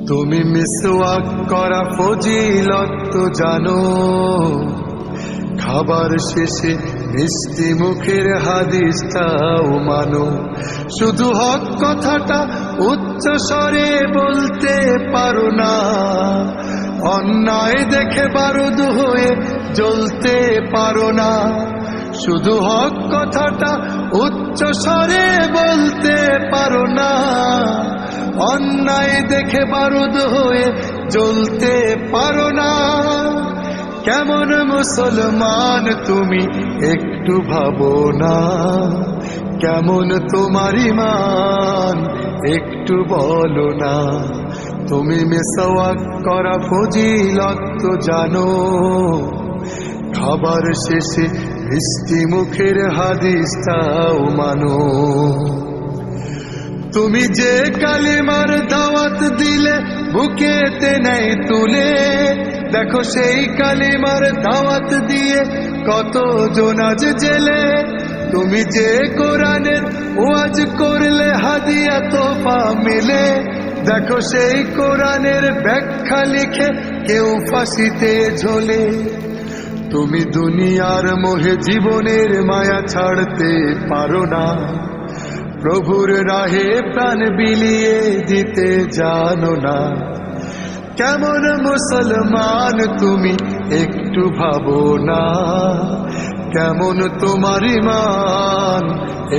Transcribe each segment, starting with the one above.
তুমি মিসওয়াক করা ফজিলত তো জানো, খাবার শেষে মিষ্টি মুখের হাদিসটাও মানো। শুধু হক কথাটা উচ্চ স্বরে বলতে পারো না, অন্যায় দেখে বারুদ হয়ে জ্বলতে পারো না। শুধু হক কথাটা উচ্চ স্বরে বলতে পারো না, অন্যায় দেখে বারুদ হয়ে জ্বলতে পারো না। কেমন মুসলমান তুমি একটু ভাবো না, কেমন তোমার ঈমান একটু বলো না। তুমি মিসওয়াক করা ফজিলত তো জানো, খাবার শেষে মিষ্টি মুখের হাদিসটাও মানো। তুমি যে কালিমার দাওয়াত দিলে বুকেতে নেই তুলে, দেখো সেই কালিমার দাওয়াত দিয়ে কত জন আজ জেলে। তুমি যে কোরআনের ওয়াজ করলে হাদিয়া তোফা মিলে, দেখো সেই কোরআনের ব্যাখ্যা লিখে কেউ ফাঁসিতে ঝোলে। তুমি দুনিয়ার মোহে জীবনের মায়া ছাড়তে পারো না, প্রভুর রাহে প্রাণ বিলিয়ে দিতে জানো না। কেমন মুসলমান তুমি একটু ভাবো না, কেমন তোমার ঈমান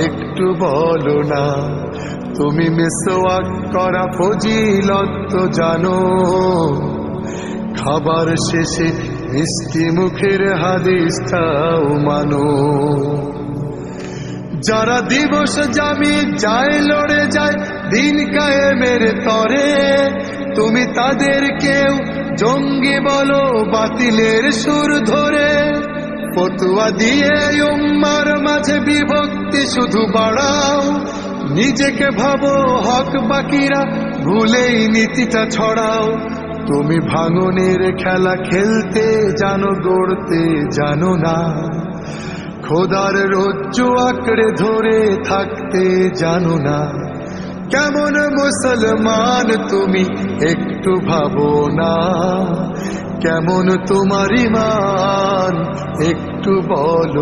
একটু বলো না। তুমি মিসওয়াক করা ফজিলত তো জানো, খাবার শেষে মিষ্টি মুখের হাদিসটাও মানো। যারা দিবস জামি যায় লড়ে যায় দিন কায়েমের তরে, তুমি তাদেরকেও জঙ্গি বলো বাতিলের সুর ধরে। ফতোয়া দিয়ে উম্মার মাঝে বিভক্তি শুধু বাড়াও, নিজেকে ভাবো হক বাকিরা ভুলেই নীতিটা ছড়াও। তুমি ভাঙনের খেলা খেলতে জানো, গড়তে জানো না। খোদার রজ্জু আঁকড়ে ধরে থাকতে জানো না। কেমন মুসলমান তুমি একটু ভাবো না, কেমন তোমার ঈমান একটু বলো।